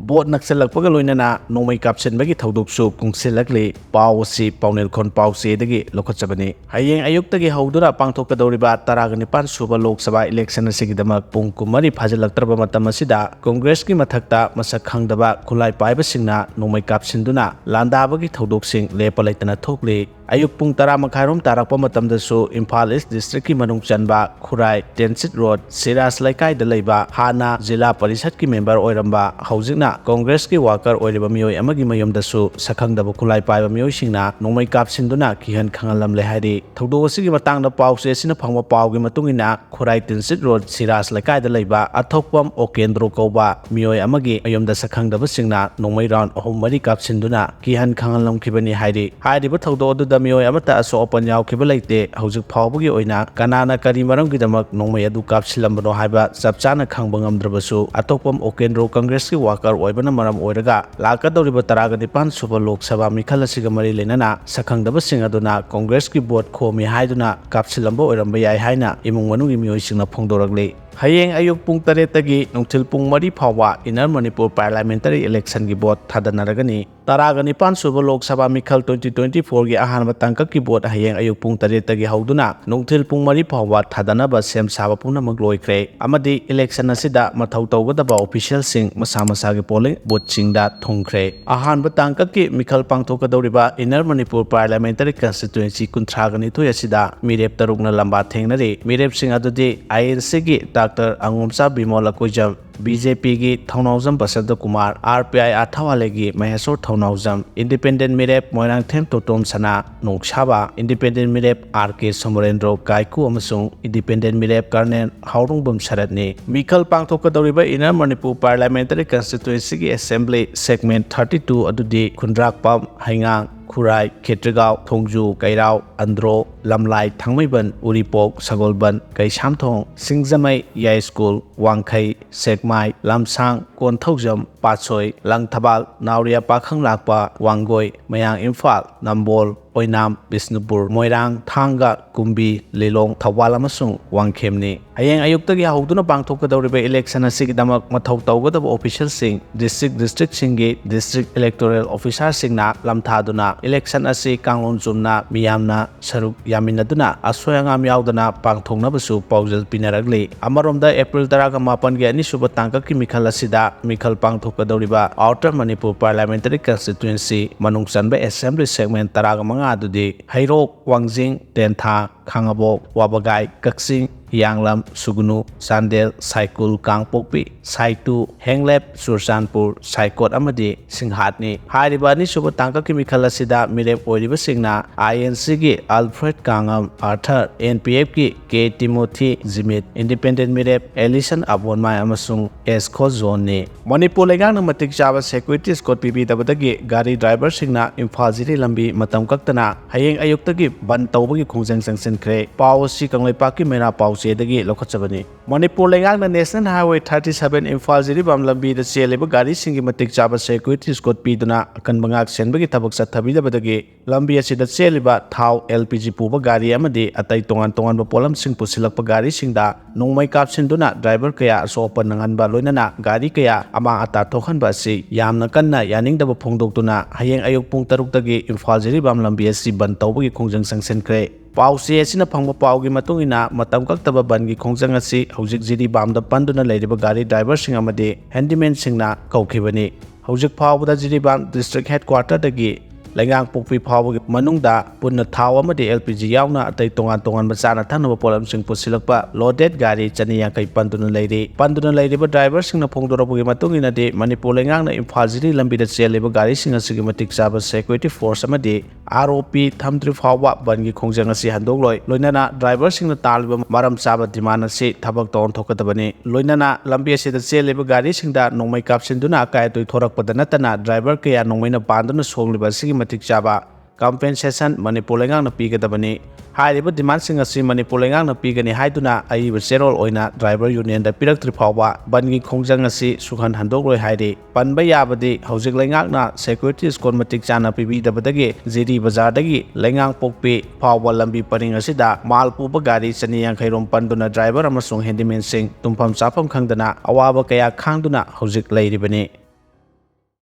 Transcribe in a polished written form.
Bot nakselakpaga loinana Nongmei Kapsilame Thodoksu Kungsilakli Pausi Paunilkon Pausi dagi Lokachabani. Hayeng Ayuktagi Haudura Pangtokadoriba Taragani Suba Lok Sabha election Sigidama Pungkumari Pajalaktraba Matamasida, Congress ki Matakta Masakhangdaba Kulai Paiba Singna Nongmei Kapsinduna Landabagi Thodoksing Lepalaitana Thokli Ayuk Pung Tara Makharom Tarakpa Matamdasu Imphal East District ki Manung Chanba Khurai Tensit Road Siras Laikai Dalaiba Hana Jila Parishat ki member Oiramba Hauzingna Congress ki worker Oiriba Miyoi Amagi Mayomdasu Sakhangdaba Kulai Paiba Miyoi Singna Nongmei Kapsinduna Kihan Khangalam Lehadi Thodosigi Matangda Pause Sina Phangwa Paugi Matungina Khurai Tensit Road Siras Laikai Dalaiba Athokpam Okendro Koba Miyoi Amagi Mayomda Sakhangdaba Singna Nongmei round Ahumari Kapsinduna Kihan Khangalam Kibani Haidi Haidi Thodo Miyoi amata aso open yaukhiba leite haujuk phawbugi oina kanana kari maramgidamak Nongmei adu kapsilambano haiba chapchana khangba ngamdrabasu atopam Okendro Congress ki worker oibana maram oiraga lakadoriba taragani suba Lok Sabha mikhal asiga mari lenana sakhangdaba sing aduna Congress ki board khomi haiduna kapsilambo oiramba yai haina imung manugi miyoi singna phongdoragle Hayeng Ayuk Pung Taretagi Nungtil Pung Mari Phawa Inner Manipur Parliamentary Election ki vote Thadanaragani Taragani Suba Lok Sabha Mikhal 2024 gi ahanba tangkak ki vote Hayeng Ayuk Pung Taretagi hauduna Nungtil Pung Mari Phawa Thadanaba sem saba punamag loikre amadi election asida mathau tawgadaba official sing masa gi polling vote singda thongkre ahanba tangkak ki Mikhal pangthokadoriba Inner Manipur Parliamentary Constituency kuntragani to asida mirep tarukna lamba thengnari mirep sing adudi INC gi Dr. Angumsa Bimola Kujam BJP ki Thaunaujam Basada Kumar RPI Athawale ki Mahesor Thaunaujam Independent Mirep Moirang Them Totom Sana Nongshaba Independent Mirep RK Somorendro Kaiku amasung Independent Mirep Karnen Haurongbam Sharatni Mikhal Pangthokadoriba Inner Manipur Parliamentary Constituency ki Assembly Segment 32 adudi Khundrakpam Haingang Khurai, Khetrigao, Thongju, Kairao, Andro, Lamlai, Thangmaiban, Uripok, Sagolban, Kaisamthong, Singzamai, Yai School, Wangkhai, Sekmai, Lamsang, Konthaujam, Patsoi, Langthabal, Nauria Pakhang Lakpa, Wangoi, Mayang Imphal, Nambol, Oinam, Bisnupur, Moirang, Thanga, Kumbi, Lilong, Thawal amasung Wangkhemni. Hayeng Ayuktagi hauduna pangthokadoriba election asigidamak mathau tawgadaba official sing district singi district electoral officer singna lamthaduna election asi kanglon chumna miyamna saruk yaminaduna asoyangam yaudana pangthoknabasu paujal pinaragli amaromda April 18 gi ani suba tangkak ki mikhal asida mikhal pangthokadoriba Outer Manipur Parliamentary Constituency manung chanba Assembly Segment 15 adudi Hairok Wangjing Tentha Khangabok Wabagai Kaksing Yanglam Sugunu Sandel Saikul Kangpokpi Saitu Henglep Sursanpur Saikot Amadi Singhatni Haribani Suba Tangka ki mikhal asida mirep oiriba singna INC ki Alfred Kangam Arthur NPF ki K Timothy Zimit Independent mirep Ellison Abonmai amasung Esco Zone ni Manipur legang na matik chaba security squad PB dabadagi gari driver singna Imphal Jiri Lambi matam kaktana Hayeng Ayuktagi Bandh tawbagi khongjang sangsenkre Pausi Kangleipak ki Meira Sedagi Lokachabani. Manipur Lengang na National Highway 37 Imphal Jiri Lambi da Cheleba Gari Singi Matik Chaba Security Squad Piduna Akan Bangak Senbagi Tabak Sathabida Badagi Lambi Asida Cheleba Thau LPG Puba Gari Amadi Atay Tongan Bapolam Sing Pusilak Pagari Singda Nongmei Kapsinduna driver kaya so panangan ba loinana gari kaya amang atatokhan ba si yamna kanna yaning da phongdoktuna Hayeng Ayuk Pung 6 dagi Imphal Jiri Lambi asi Bandh tawbagi khongjang sangsenkre Pausi asina phangba paugi matungina matam kaktaba bangi khongjang asi hojik Jiri Bamda panduna leiriba gari driver sing amadi handyman singna kaukhibani hojik phawbada Jiri Bam district headquarter dagi Lengang Pokpi Phawbagi manungda punna thau amadi LPG yauna atay tongan bachana thanaba polam sing pusilakpa loaded gari chaniya kai panduna leiriba driver singna phongdorabugi matungina de Manipur lengang na Imphal Jiri Lambi da cheliba gari sing asigi matik chaba security force amadi ROP thamdri phawba bangi khongjang asi handogloi loinana driver singna taliba maram chaba demand asi thabak ton thokadabani loinana lambi asi da cheliba gari singda Nongmei Kapsinduna kai toi thorakpada natana driver kaya Nongmei na banduna songliba sigi matik chaba compensation Manipur lengang na pigadabani Hairiba demand sing asi Manipur lengang na pigani haiduna aiba serol oina driver union da piraktri phawba bangi khongjang asi sukhan handogloi hairi panba yabadi hojik lengang na security squad matik chana pibi dabadagi Jiri bazar dagi lengang pokpi phawba lambi paring asida mal puba gari chaniya khairom panduna driver amasung handyman sing tumpham chafam khangdana awaba kaya khangduna hojik leiribani